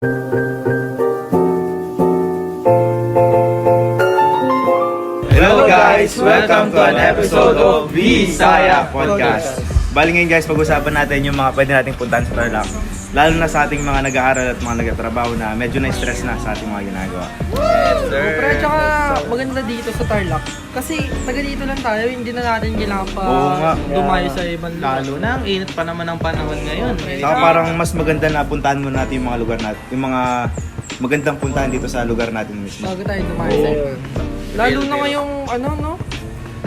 Hello guys! Welcome to an episode of Visaya Podcast. Bali ngayon guys, pag-usapan natin yung mga pwede nating puntahan sa Tarlac. Lalo na sa ating mga nag-aaral at mga nagtatrabaho na medyo na-stress na sa ating mga ginagawa. Yes, sir. Pero tsaka maganda dito sa Tarlac. Kasi taga dito lang tayo, hindi na natin kailangan pa dumayo sa ibang lugar. Lalo na, ang init pa naman ang panahon ngayon. Saka parang mas maganda na puntahan mo natin yung mga lugar natin, yung mga magandang puntahan dito sa lugar natin mismo. Bago tayo dumayo sa ibang. Lalo na ngayong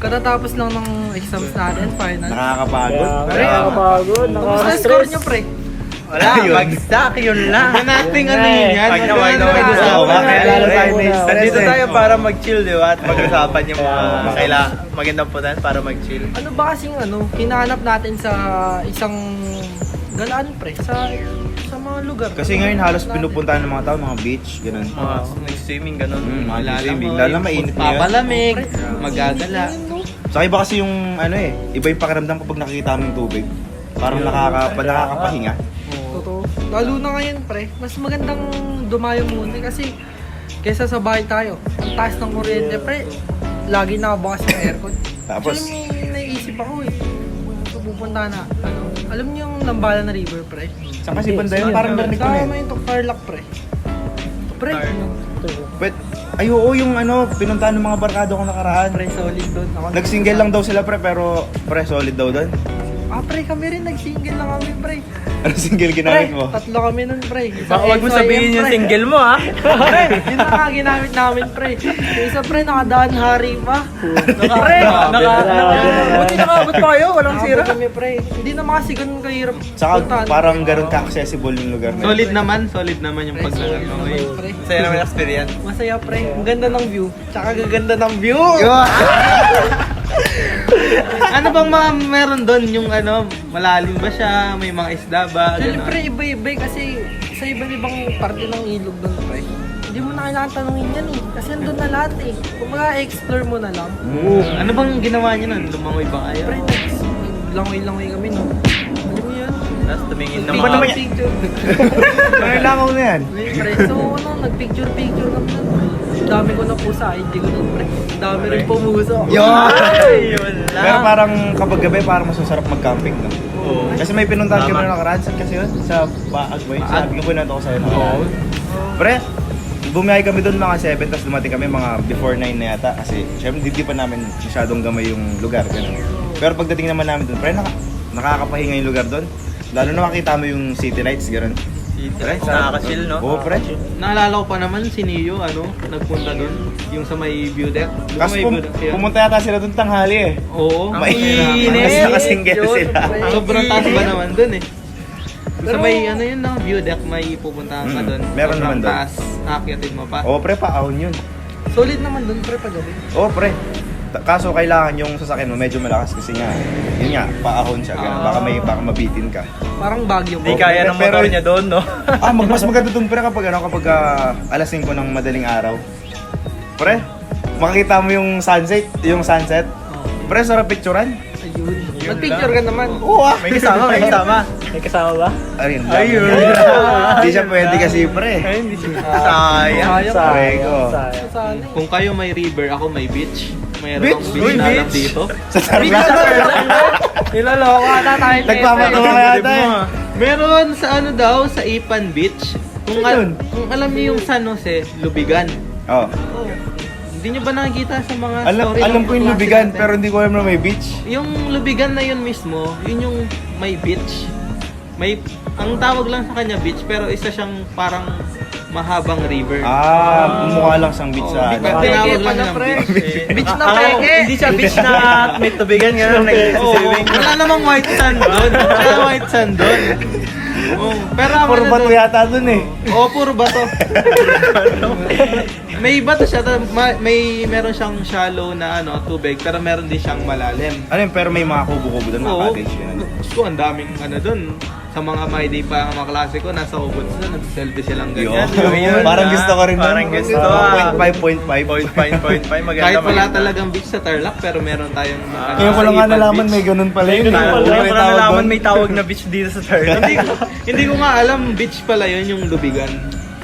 katatapos lang ng exams natin, final. Nakakapagod. Nakakapagod, Tapos na score nyo, pre. Wala, bagsak, yun lang. Huwag nating ano yun yan. Wag na. Nandito tayo para mag-chill, di ba? At mag-usapan yung mga magandang puntahan para mag-chill. Ano ba kasing hinahanap natin sa isang galaan, pre? Sa mga lugar. Kasi ngayon halos pinupuntahan ng mga tao, mga beach, ganun. Nag-swimming, ganun. Mga swimming. Lalo na mainit ngayon. Papalamig, magagala. Saka iba kasi yung iba yung pakiramdam kapag nakikita mo yung tubig. Parang nakakapahinga. Totoo. Lalo na ngayon, pre. Mas magandang dumayo muna kasi kaysa sa bahay tayo. Ang taas ng kuryente, pre. Lagi nakabukas yung aircon. Tapos? So, may naisip ako eh. So, pupunta na, alam niyo yung Nambala na river, pre? Saan kasi banda yun? Parang narinig ko na Sama yung Tarlac, pre. Pre, But, oo, yung pinuntahan ng mga barkado ko nakaraan. pre, solid doon. Nag-single lang daw sila pre, pero pre, solid daw doon. Pre, kami rin nag-single lang kami, pre. Ano single Pre, ginamit mo? tatlo kami nun, pre. Huwag mo sabihin yung single mo, ha? Pre, yun na ginamit namin, pre. Yung isa, pre, nakadaan hari pa. Pre, buti nakabot pa kayo, walang sira. Kami, pre. Hindi na kasi ganun kahirap. Saka parang ganun ka-accessible yung lugar na yun. Solid naman yung paglalaro mo ngayon. Pre. Masaya naman yung experience. Masaya, pre. Ang ganda ng view. Tsaka gaganda ng view. Ano bang mga meron doon? Yung malalim ba siya? May mga isda ba? Siyempre, iba-iba kasi sa ibang parte ng ilog doon, pre. Hindi mo na kailangan tanungin yan eh. Kasi andun na lahat eh. Kung explore mo na lang. Ano bang ginawa niyo nun? Lumangoy ba kayo? Pre, langoy-langoy kami, no? Alam mo yun? Tapos tumingin ng Iba naman yan. Picture. Langaw na yan. Pre, so nagpicture-picture kami nun. Dami ko na po sa ID ko nun, pre. Dami rin pumuso. Yun lang. Pero parang kapag gabi, parang masasarap mag-camping, no? Oo. Kasi may pinuntahan kami na nakaraan. Saan kasi yun? Sa Baag ba yun? Sabi ko po na ito ko sa'yo nakaraan. Pre, bumiyahe kami doon mga 7, tapos dumating kami mga before 9 na yata. Kasi syempre hindi pa namin masyadong gamay yung lugar. Ganun. Pero pagdating naman namin doon, pre, nakakapahinga yung lugar doon. Lalo na makita mo yung city lights, gano'n. Nakaka-chill, no? Oo, pre. Naalala ko pa naman si Neo, nagpunta doon. Yung sa may view deck. Doon Kasi may view deck yun. pumunta yata sila doon tanghali eh. Oo. Mainit. Nakasingle sila. Sobrang taas ba naman doon eh. Sa may yun no, view deck may pupuntahan ka doon. Meron naman doon. Taas, akyatin mo pa. Oo, pre, paahon yun. Solid naman dun, pre, pagabi. Oo, pre. Kaso kailangan yung sasakyan mo medyo malakas kasi nga, yun nga, paahon siya. Ganun. Baka mabitin ka. Parang Baguio. Hindi kaya ng motor niya doon, no? Mas maganda doon pre kapag alas 5 ng madaling araw. Pre, makikita mo yung sunset. Pre, sarap picturean. Ayun. Nag-picture ka naman. Oo May kasama. May kasama ba? Ayun lang. Hindi siya pwede kasi pre. Sayang. Prego. Sana. Kung kayo may river, ako may beach. Mayroon Beach? akong beach Uy, na alam beach? dito. Sa Tarlac. Niloloko ata tayo. Nagpapatawa ka yata eh. Meron sa daw, sa Ipan Beach. Kung Saan yun? kung alam niyo yung San Jose, Lubigan. Oh. Hindi niyo ba nakikita sa mga story? Alam ng ko yung klase Lubigan natin? pero hindi ko alam na may beach. Yung Lubigan na yun mismo, yun yung may beach. Ang tawag lang sa kanya beach, pero isa siyang parang mahabang river. Mukha lang sang beach sa Beach na Peke tinawag pa lang na, ng pre. beach. Beach na peke. Hindi siya beach na may tubigan gano'n nag-swimming. Wala namang white sand doon. Wala white sand doon. Pero ang Puro bato yata dun eh. Oo, puro bato. May bato siya, meron siyang shallow na tubig, pero meron din siyang malalim. Ano yun, pero may mga kubo-kubo dun, mga Oo. cottage yun. Gusto ko, ang daming dun. Sa mga may day pa ang mga klase ko, nasa ubod sila, nag-selfie silang ganyan. Yun. Parang gusto ko rin dun. Parang gusto. 0.5. Maganda. Kahit wala talagang beach sa Tarlac, pero meron tayong Ngayon ko lang nga nalaman may ganun pala yun. may tawag na beach dito sa Tarlac. Hindi ko nga alam, beach pala yun yung Lubigan.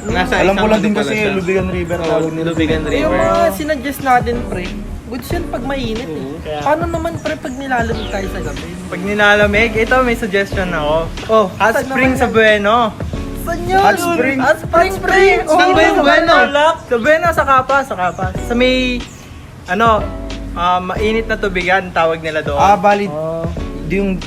Nasa Alam ko isang lang din ano pala kasi siya. Lubigan River. Oo, tawag nila. Lubigan Yung River. mga sinuggest natin, pre, goods yun pag mainit eh. Kaya- Paano naman, pre, pag nilalamig tayo sa gabi? Pag nilalamig, ito may suggestion ako. Oh, hot Saan spring naman sa yan? Bueno. Saan yun? Hot spring. Hot spring, pre! Saan ba yung Bueno? Sa Bueno, sa Kapas, sa Kapas. Sa may, mainit na tubigan, tawag nila doon. Bali. Oh. Di yung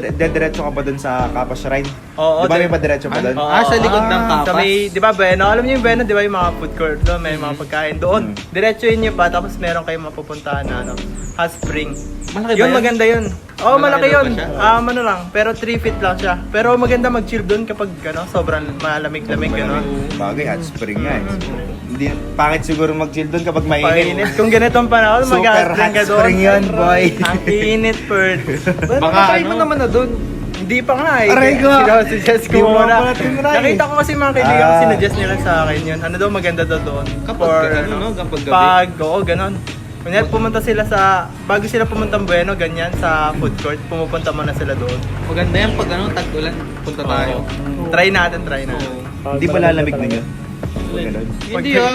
dediretso ka pa dun sa Kappa Shrine. Oo, Di ba di- may padiretso pa dun? Sa likod ng Kapas. Sa may, di ba Bueno? Alam niyo yung Bueno, di ba yung mga food court doon, may mga pagkain doon. Diretso yun pa, tapos meron kayong mapupuntahan na hot spring. Malaki ba Yun, yan? maganda yun. Oo, Malaki malaki daw yun. ba siya? Ano lang, pero 3 feet lang siya. Pero maganda mag-chill doon kapag sobrang malamig-lamig, gano'n. Bagay, hot spring nga eh. Hindi, pangit siguro mag-chill dun kapag mainit. Painit. Kung ganitong panahon, Super mag-hot hot ka doon. spring yun, boy. Ang init, Bird. Baka Try mo ano? naman na dun. Hindi pa nga eh. Aray ko! Sinusuggest Di ko mo muna. pala tinry. Nakita ko kasi mga kaibigan Ah. sinuggest nila sa akin yun. Ano daw maganda daw doon. Kapag kapag gabi. Oo, ganon. Kunyari pumunta sila bago sila pumunta Bueno, ganyan, sa food court, pumupunta muna sila doon. Maganda yan pag tag-ulan. Punta tayo. Try natin. Hindi ba lalamig na yun? Ganun. Hindi yun.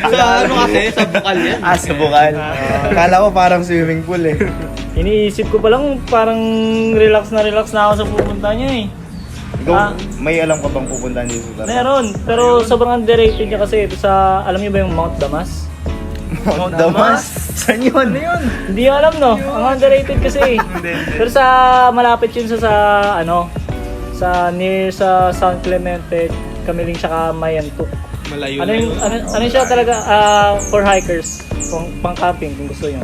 Sa ano kasi, sa bukal yan. Sa bukal. Kala ko parang swimming pool eh. Iniisip ko pa lang parang relax na ako sa pupunta niya eh. Ikaw, Ah. may alam ka bang pupuntahan dito sa Tarlac? Meron, pero sobrang underrated niya kasi ito sa, alam niyo ba yung Mount Damas? Mount Damas? Saan yun? Ano yun? Hindi ko alam no, ang underrated kasi. Pero sa malapit yun sa near sa San Clemente, Camiling tsaka Mayantuk. Malayo Ano yung ano siya talaga for hikers, pang camping kung gusto niyo.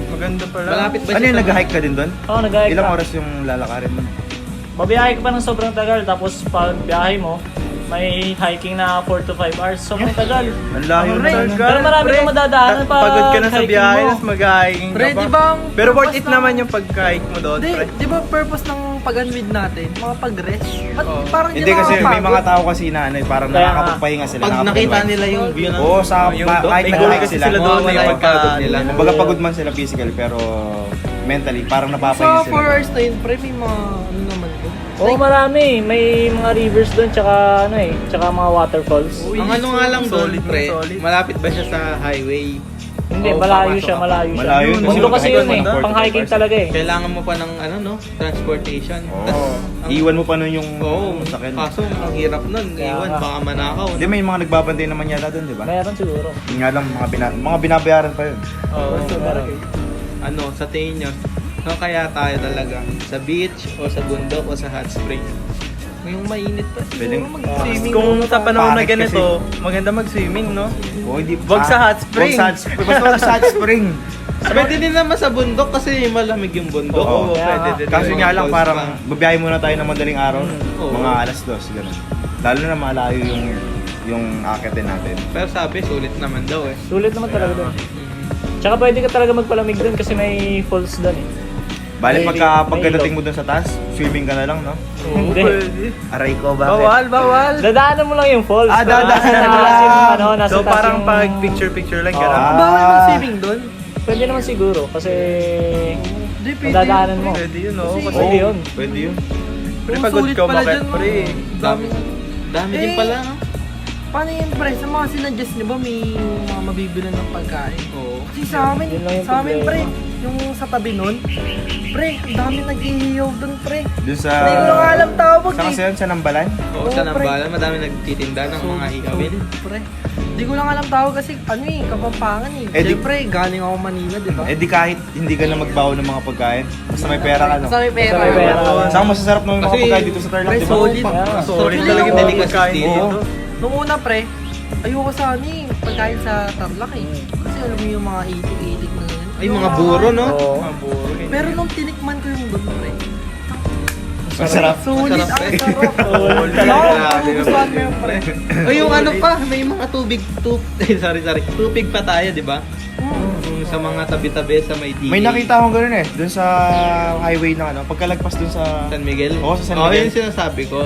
Maganda pala. Malapit ba Ano siya yung sa- nag-hike ka din doon? Oo, nag-hike Ilang ka. oras yung lalakarin mo? Babiyahe ka pa ng sobrang tagal, tapos pag biyahe mo, may hiking na 4 to 5 hours. Sobrang tagal. Ang layo na Pre, sana. Pero marami kang madadaanan pa Pagod ka na sa hiking biyahe, mo. tapos mag-hiking ka Pre, pa. di ba ang Pero worth purpose it ng- naman yung pag-hike mo doon, Di, pre. di ba purpose ng pag-unwid natin? Makapag-rest? At Oo. parang Hindi kasi may nakakapagod. mga tao kasi na ano, eh, parang Kaya nga. nakakapagpahinga sila. Pag nakita nakakapag-unwind. nila yung view ng... Oo, sa Yung kahit may nag-hike kasi sila. sila doon, mawawala eh, yung pagka- pagod nila. Kumbaga pagod man sila physically pero mentally parang Sa napapahinga 4 sila. hours na yun, pre, may mga ano naman ko. Oo, marami. May mga rivers doon, tsaka tsaka mga waterfalls. Ang ano nga lang doon, Solid, pre, solid. malapit ba siya sa highway? Hindi, Oo, malayo papasok siya, ka. malayo siya. Malayo yun. Mundo kasi yun eh, Siguro, pang hiking talaga eh. Kailangan mo pa ng transportation. Oo. Iwan mo pa nun yung Oo, sakyan. kaso ang hirap nun. Kaya Iwan, nga. baka manakaw. Hindi, may mga nagbabantay naman yata doon, di ba? Meron siguro. Yun nga lang, mga binabayaran pa yun. Oo. Meron. Ano, sa tingin nyo, saan kaya tayo talaga? Sa beach o sa bundok o sa hot spring? Yung mainit pa. Pwedeng- Siguro mag-swimming. Kung sa panahon na Pangit ganito, maganda mag-swimming, no? Oo, hindi. Wag sa hot spring. Wag sa hot spring. Basta wag sa hot spring. Pwede din naman sa bundok kasi malamig yung bundok. Oo, pwede din. Kasi Mga nga lang falls parang pa. babiyahe muna tayo ng madaling araw. Oo. Mga alas 2, gano'n. Lalo na malayo yung akitin natin. Pero sabi, sulit naman daw eh. Sulit naman talaga doon. Tsaka pwede ka talaga magpalamig doon kasi may falls doon eh. Bali May pagkadating mo dun sa taas, swimming ka na lang, no? Hindi. Aray ko, bakit? Bawal. Dadaanan mo lang yung falls. Dadaanan Nasa mo taas lang. yung, nasa So taas parang yung- pag picture-picture lang, Ah. gano'n. Bawal mag-swimming doon? Pwede naman siguro kasi Hindi, pwede. nadadaanan mo. Pwede yun, no? Kasi- Kasi Pwede yun. Pwede yun. pre, Kung pagod sulit ka pala umakyat, dyan, pre. Dami. Dami din Eh, pala, no? Paano yun, pre? Sa mga sinuggest niyo ba may mga mabibilan ng pagkain? Oo. Kasi sa amin, Yun lang yung sa amin, pre, problema. yung sa tabi nun, pre, ang dami nag-iiyaw dun, pre. Dun sa... Hindi ko lang alam tawag Saan kasi eh. yun? Sa Nambalan? Oo, sa Oo, pre. Nambalan, madami nagtitinda ng mga iawin. Pre, hindi ko lang alam tawag kasi ano eh, Kapampangan eh. Eh, di- Siyempre, galing ako Manila, di ba? Eh di kahit hindi ka na magbawa ng mga pagkain, basta may pera ka, no? Basta may pera. Basta may pera. Saan masasarap ng mga Kasi- pagkain dito sa Tarlac, Pre, di ba? solid. Yeah. Solid Actually, talaga yung oo. mga pagkain Oo. dito. Nung una, pre, ayoko sa ano eh, pagkain sa Tarlac eh. Kasi alam mo yung mga itik-itik na ganyan. Ay, mga buro, no? Oo. Mga buro. Pero nung tinikman ko yung doon, pre, Masarap. sulit ang Masarap, sarap. Solid Oo, talaga. magugustuhan mo yung pre. O yung ano pa, may mga sorry. Tubig pa tayo, di ba? Yung sa mga tabi-tabi sa may DA. May nakita akong gano'n eh, dun sa highway na ano, pagkalagpas dun sa... San Miguel? Oo, sa San Oo, Miguel. yun sinasabi ko.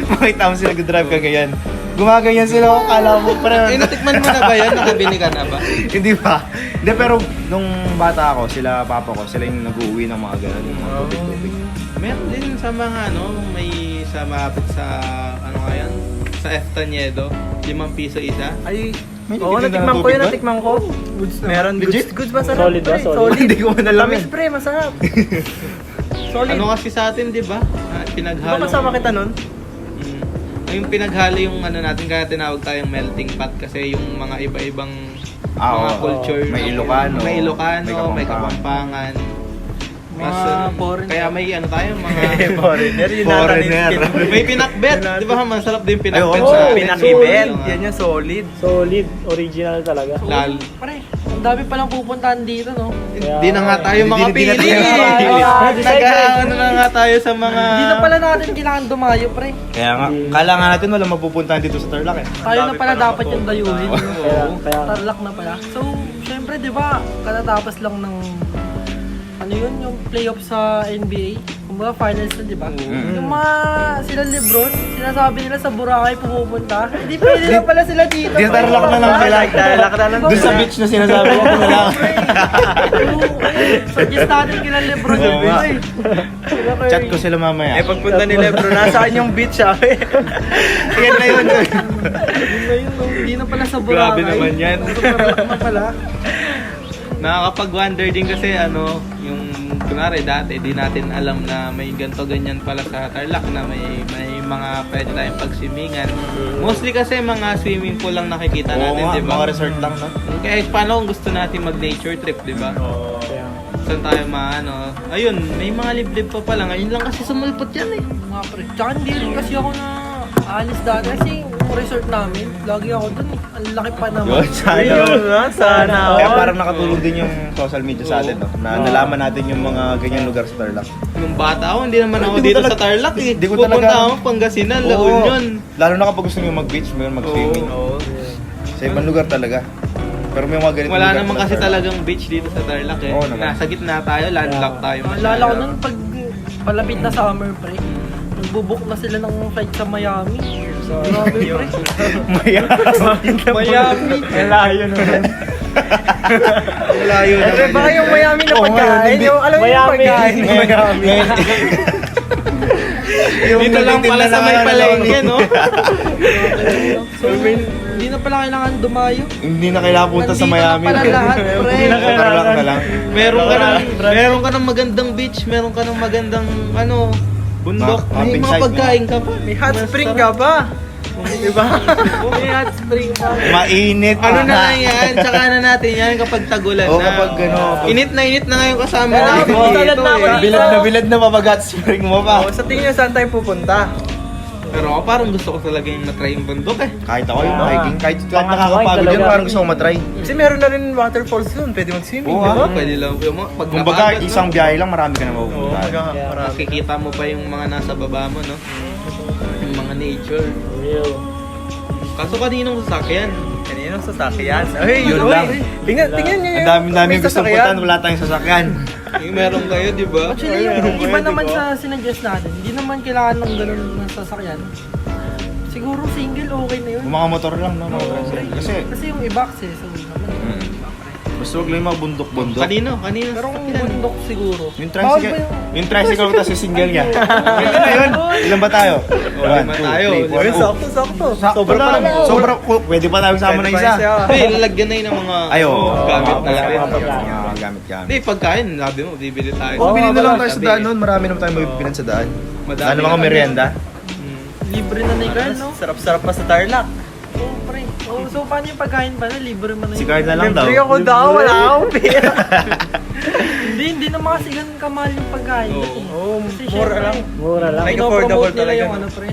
Makita mo sila nag-drive ka ganyan. Gumaganyan sila, oh, kala mo parang... Eh, natikman mo na ba yan? Nakabili ka na ba? Hindi pa. Hindi, pero nung bata ako, sila papa ko, sila yung nag-uwi ng mga gano'n, yung mga tubig-tubig. Meron din sa mga may sa malapit sa nga yan? Sa F. Taniedo, 5 piso isa. Ay, May oo, nagtitinda natikman ng ko tubig yun, ba? natikman ko. Meron, Legit? goods masarap. Solid ba? pre, Solid? Hindi ko man alam Tamis yan. pre, masarap. Solid. Ano kasi sa atin, di ba? Di ba Pinaghalo. kasama kita nun? Yung pinaghalo yung natin, kaya tinawag tayong melting pot kasi yung mga iba-ibang mga oo. culture. May Ilocano, May Ilocano, may may Kapampangan. Mga foreign. Kaya may tayo, mga... Foreigner, yun Foreigner. may pinakbet. Di ba masarap din yung pinakbet Ay, oo, sa atin. Pinakibet, Yung, yan yung solid. Solid, original talaga. Lal. Pre, ang dami palang pupuntahan dito, no? Hindi na nga tayo Hindi na makapili. tayo Nag-ano na nga tayo sa mga... Hindi na pala natin kailangan dumayo, pre. Kaya nga, kala nga natin wala mapupuntahan dito sa Tarlac eh. Tayo na pala dapat yung dayuhin. no? Kaya Tarlac na pala. So, syempre, di ba, katatapos lang ng yung playoff sa NBA. Kumbaga finals na, di ba? Yung mga sila Lebron, sinasabi nila sa Boracay pumupunta. Hindi pwede na pala sila dito. Di Tarlac na lang sila. Tarlac na lang. Doon sa beach na sinasabi natin na lang. Suggest natin kila Lebron. Oo nga. Ay, sila Curry. Chat ko sila mamaya. Eh, pagpunta ni Lebron, nasaan yung beach, sabi? Yan na yun. Yun na yun, no? Hindi na pala sa Boracay. Grabe naman yan. Sa Tarlac na pala. Nakakapag-wonder din kasi yung kunwari dati di natin alam na may ganto ganyan pala sa Tarlac na may mga pwede tayong pagsimingan. Mostly kasi mga swimming pool lang nakikita Oo natin, nga, di ba? mga resort lang no? Kaya paano kung gusto natin mag-nature trip, di ba? Saan tayo ayun, may mga liblib pa pala. Ngayon lang kasi sumulpot yan eh. Mga pre. Tsaka hindi rin kasi ako na alis dati. Kasi yung resort namin, lagi ako dun eh. Ang laki pa naman. Yun, sana. Ayun, sana. Kaya parang nakatulong din yung social media sa atin, no? Na nalaman natin yung mga ganyan lugar sa Tarlac. Nung bata ako, hindi naman ako Hindi ko dito talaga- sa Tarlac eh. hindi ko Pupunta talaga- ako Pangasinan, La Oo. Union. Lalo na kapag gusto nyo mag-beach, mayroon mag-swimming. Sa ibang lugar talaga. Pero may mga ganito Wala lugar naman sa kasi Tarlac. talagang beach dito sa Tarlac eh. Oo naman. Nasa gitna tayo, landlocked tayo. Naalala ko nun pag palapit na summer pre, nagbubuk na sila ng flight sa Miami. Grabe pre. Miami. Malayo naman. Malayo Eh, naman. baka yung Miami na Oo, pagkain, hindi. yung alam mo yung Miami. pagkain ng Miami. Dito lang pala sa may palengke, no? So, hindi na pala kailangan dumayo. Hindi na kailangan punta sa Nandito Miami. na pala lahat, pre. Hindi na kailangan na lang. Meron ka ng magandang beach, meron ka ng magandang bundok. May Camping mga site, pagkain ka pa. May hot spring ka ba? Diba? May hot spring pa. Mainit. Ano na lang yan, tsaka na natin yan kapag tagulan O na. kapag Init na ngayon kasama Kaya, natin bilad dito na ako eh. dito. Bilad na mabagat spring mo pa. Oh, sa tingin nyo saan tayo pupunta? Pero ako parang gusto ko talaga yung matry yung bundok eh. Kahit ako yung hiking, kahit Pangatlo, nakakapagod yun, talaga. parang gusto ko matry. Kasi meron na rin waterfalls doon, pwede mag-swimming, Oo, di ba? Pwede lang yung pag Kumbaga, napagod, no? isang biyahe lang, marami ka na Oo, mapupunta. marami. Nakikita mo pa yung mga nasa baba mo, no? Yung mga nature. Real. Kaso kaninong sasakyan? Kaninong sasakyan? Ay, Yun uy, lang. Tingnan nyo Ang yung dami may gusto sasakyan. puntahan, wala tayong sasakyan. Yung meron kayo, di ba? Actually, yung iba naman sa sinuggest natin, hindi naman kailangan ng ganun na sasakyan. Siguro single okay na yun. Yung mga motor lang, no? Mga tricycle. Kasi, Kasi yung iba access, so naman. basta huwag lang yung mga bundok-bundok. Kanino Pero kung bundok siguro. Yung Bawal tricycle, ba yung- yung tricycle tapos yung single niya. Ganyan na yun. Ilan ba tayo? lima tayo. Uy, sakto. Sobra pa lang. Sobra, pwede pa tayo sama na isa. Hindi, lalagyan na yun ng mga Ayo. gamit na lang. Gamit. Hindi, pagkain, sabi mo, bibili tayo. Oh, bili na lang tayo sa Sabi, daan nun. Marami naman tayong mabibilan sa daan. madami Ano mga na- merienda? Libre na ni Carl, no? Sarap-sarap pa sa Tarlac. Oo, pre. Oh, so paano yung pagkain pa na? Libre man na Si yun. Carl na lang daw. Libre ako daw, wala akong pera. Hindi naman kasi ganun kamahal yung pagkain. Oo. Oo, Kasi mura syempre, lang. Mura lang. Like pinopromote affordable nila talaga. yung ano, pre.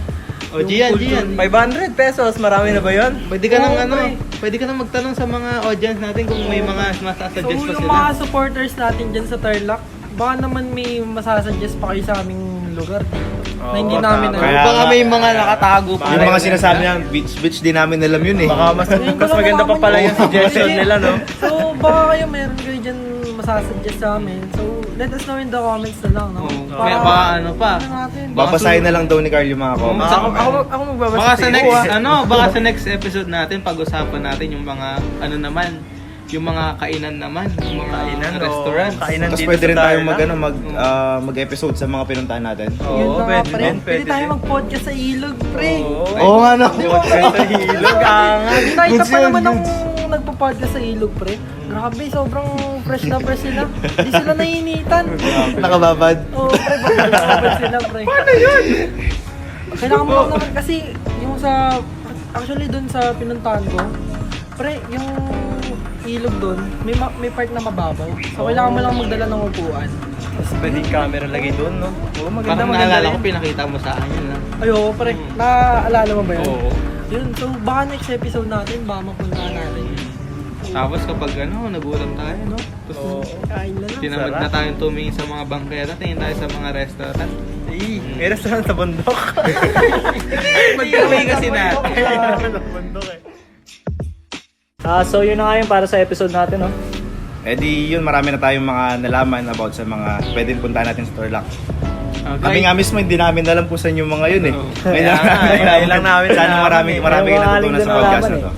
O, Gian. 500 pesos, marami na ba yun? Pwede ka nang Oo, pre. pwede ka nang magtanong sa mga audience natin kung may mga So masasuggest pa yung sila. mga supporters natin dyan sa Tarlac, baka naman may masasuggest pa kayo sa aming lugar dito. Na hindi Oo, namin tama. alam. Kaya- Baka may mga nakatago pa. Yung mga sinasabi niya, beach din namin alam yun eh. Baka mas maganda pa pala yung suggestion nila, no? So baka kayo meron kayo dyan masasuggest sa amin. So let us know in the comments na lang, no? Oo. Kaya baka ano pa. Ano natin? Babasahin na lang daw ni Carl yung mga comments. Ako magbabasa Baka sa sa'yo, next ah. baka sa next episode natin pag-usapan natin yung mga ano naman yung mga kainan naman, yung mga Kainan, restaurant. Kainan Tapos dito pwede sa rin tayong Tarlac. mag-episode sa mga pinuntahan natin. Yun Oo, na nga, pwede pre. din, Pwede tayo din. mag-podcast sa ilog, pre. Oo nga no. Podcast sa ilog, angat. Nakita Goods pa yun, naman ng goods. nagpo-podcast sa ilog, pre. Grabe, sobrang fresh na fresh sila. Di sila naiinitan. Nakababad. Oo, pre, babad sila, pre. Paano yun? Kailangan mo lang naman kasi yung sa, actually dun sa pinuntahan ko, pre, yung ilog dun, may part na mababaw. So kailangan mo lang magdala ng upuan. Tapos pwede yung camera lagay doon, no? Oo, maganda, Parang maganda naalala rin. ko, pinakita mo sa akin yun. Ayo, pre, naaalala mo ba yun? Oo. Yun, so baka next episode natin, baka mapuntahan natin. Tapos kapag nagutom tayo, no? Tapos Kain na lang. tinamad na Sarap. tayong tumingin sa mga bangketa, tingin tayo sa mga restaurant. May restaurant sa bundok. Pag-uwi kasi natin. Sa bundok eh. So yun na nga yun para sa episode natin, no? Eh di yun, marami na tayong mga nalaman about sa mga pwedeng puntahan natin sa Tarlac. Kami nga mismo, hindi namin alam kung saan yung mga yun eh. Oo. Ngayon lang namin. Sana marami Kaya natutunan sa mga podcast na nalaman to.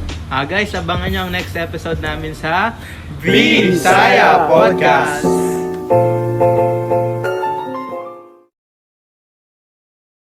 Guys, abangan nyo ang next episode namin sa Bisaya Podcast.